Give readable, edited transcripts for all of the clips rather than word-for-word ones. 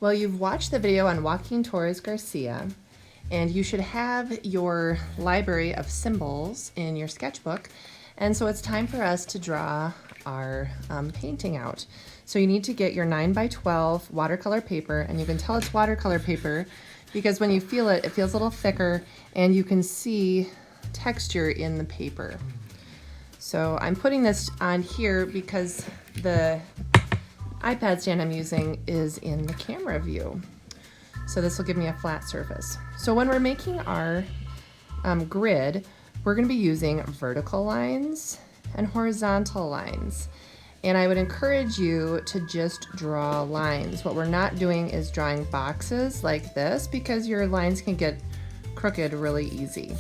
Well, you've watched the video on Joaquin Torres Garcia, and you should have your library of symbols in your sketchbook. And so it's time for us to draw our painting out. So you need to get your 9x12 watercolor paper, and you can tell it's watercolor paper because when you feel it, it feels a little thicker and you can see texture in the paper. So I'm putting this on here because the iPad stand I'm using is in the camera view. So this will give me a flat surface. So when we're making our grid, we're going to be using vertical lines and horizontal lines. And I would encourage you to just draw lines. What we're not doing is drawing boxes like this because your lines can get crooked really easy.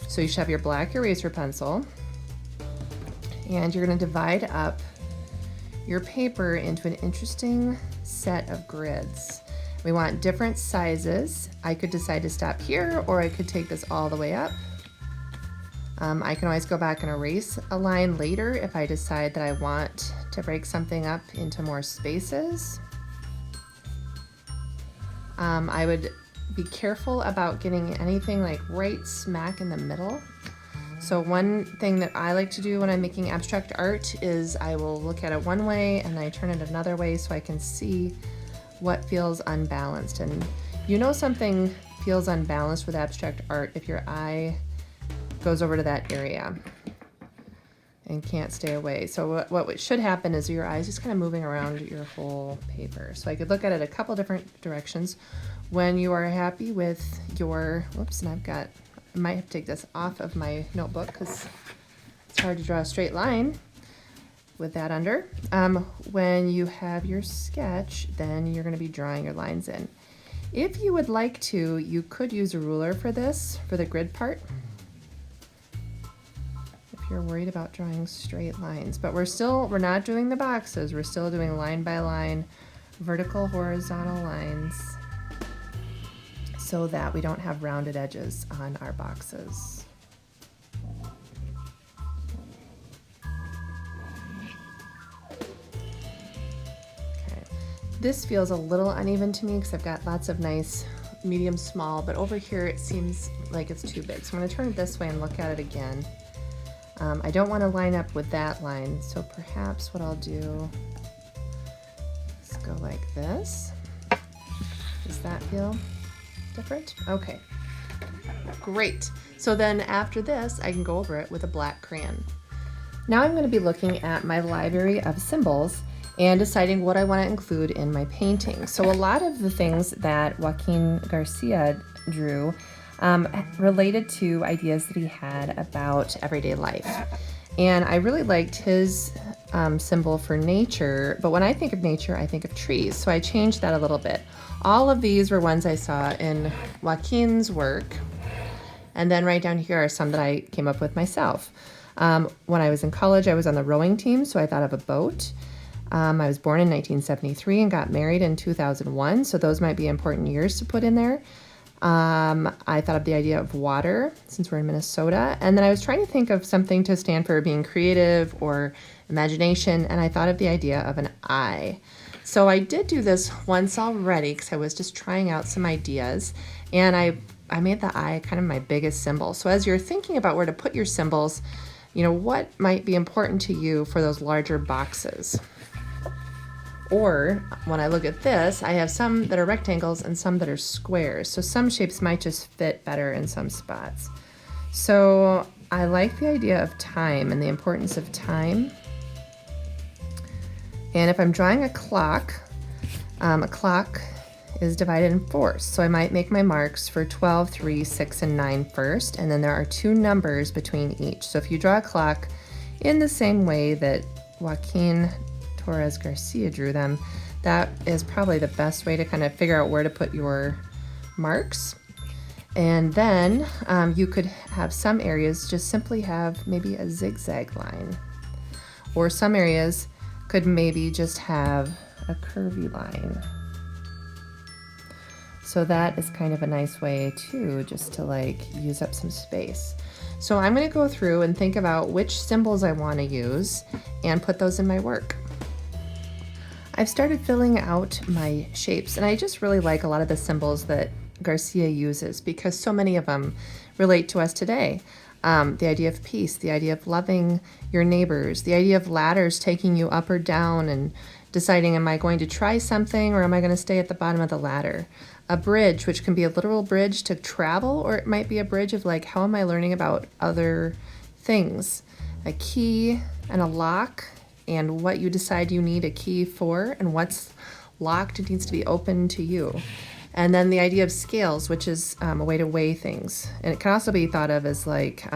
So you should have your black eraser pencil, and you're going to divide up your paper into an interesting set of grids. We want different sizes. I could decide to stop here, or I could take this all the way up. I can always go back and erase a line later if I decide that I want to break something up into more spaces. I would be careful about getting anything like right smack in the middle. So one thing that I like to do when I'm making abstract art is I will look at it one way and I turn it another way so I can see what feels unbalanced. And you know something feels unbalanced with abstract art if your eye goes over to that area and can't stay away. So what should happen is your eye's just kind of moving around your whole paper. So I could look at it a couple different directions. When you are happy with your, whoops, and I might have to take this off of my notebook because it's hard to draw a straight line with that under. When you have your sketch, then you're going to be drawing your lines in. If you would like to, you could use a ruler for this, for the grid part, if you're worried about drawing straight lines. But we're not doing the boxes. We're still doing line by line, vertical, horizontal lines, so that we don't have rounded edges on our boxes. Okay, this feels a little uneven to me because I've got lots of nice medium small, but over here it seems like it's too big. So I'm going to turn it this way and look at it again. I don't want to line up with that line, so perhaps what I'll do is go like this. Does that feel different? Okay, great. So then after this, I can go over it with a black crayon. Now I'm going to be looking at my library of symbols and deciding what I want to include in my painting. So a lot of the things that Joaquin Garcia drew related to ideas that he had about everyday life. And I really liked his symbol for nature, but when I think of nature, I think of trees. So I changed that a little bit. All of these were ones I saw in Joaquin's work. And then right down here are some that I came up with myself. When I was in college, I was on the rowing team, so I thought of a boat. I was born in 1973 and got married in 2001, so those might be important years to put in there. I thought of the idea of water, since we're in Minnesota, and then I was trying to think of something to stand for being creative or imagination, and I thought of the idea of an eye. So I did do this once already because I was just trying out some ideas, and I made the eye kind of my biggest symbol. So as you're thinking about where to put your symbols, you know, what might be important to you for those larger boxes? Or when I look at this, I have some that are rectangles and some that are squares. So some shapes might just fit better in some spots. So I like the idea of time and the importance of time. And if I'm drawing a clock is divided in fours. So I might make my marks for 12, 3, 6, and 9 first, and then there are 2 numbers between each. So if you draw a clock in the same way that Joaquin Torres Garcia drew them, that is probably the best way to kind of figure out where to put your marks. And then you could have some areas just simply have maybe a zigzag line, or some areas could maybe just have a curvy line. So that is kind of a nice way too, just to like use up some space. So I'm going to go through and think about which symbols I want to use and put those in my work. I've started filling out my shapes, and I just really like a lot of the symbols that Garcia uses because so many of them relate to us today. The idea of peace, the idea of loving your neighbors, the idea of ladders taking you up or down and deciding, am I going to try something or am I going to stay at the bottom of the ladder? A bridge, which can be a literal bridge to travel, or it might be a bridge of like, how am I learning about other things? A key and a lock, and what you decide you need a key for, and what's locked needs to be open to you. And then the idea of scales, which is a way to weigh things. And it can also be thought of as like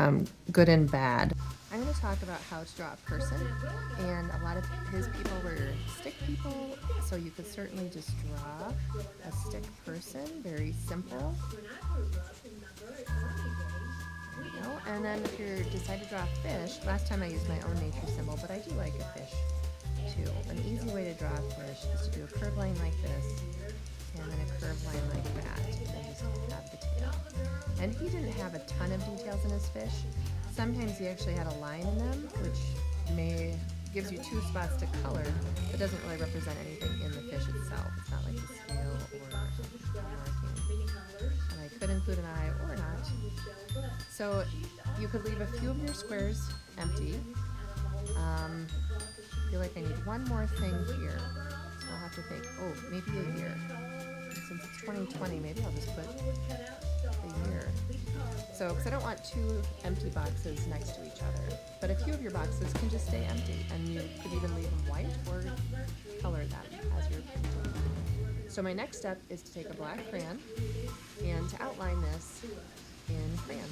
good and bad. I'm going to talk about how to draw a person, and a lot of his people were stick people, so you could certainly just draw a stick person, very simple. There you go. And then if you decide to draw a fish, last time I used my own nature symbol, but I do like a fish too. An easy way to draw a fish is to do a curved line like this, and then a curved line like that, and then just have the tail. And he didn't have a ton of details in his fish. Sometimes he actually had a line in them, which gives you two spots to color, but doesn't really represent anything in the fish itself. It's not like the scale or marking. And I could include an eye or not. So you could leave a few of your squares empty. I feel like I need one more thing here. So I'll have to think, oh, maybe a year. And since it's 2020, maybe I'll just put a year. So, because I don't want two empty boxes next to each other. But a few of your boxes can just stay empty, and you could even leave them white or color them as you're printing. So my next step is to take a black crayon and to outline this in crayon.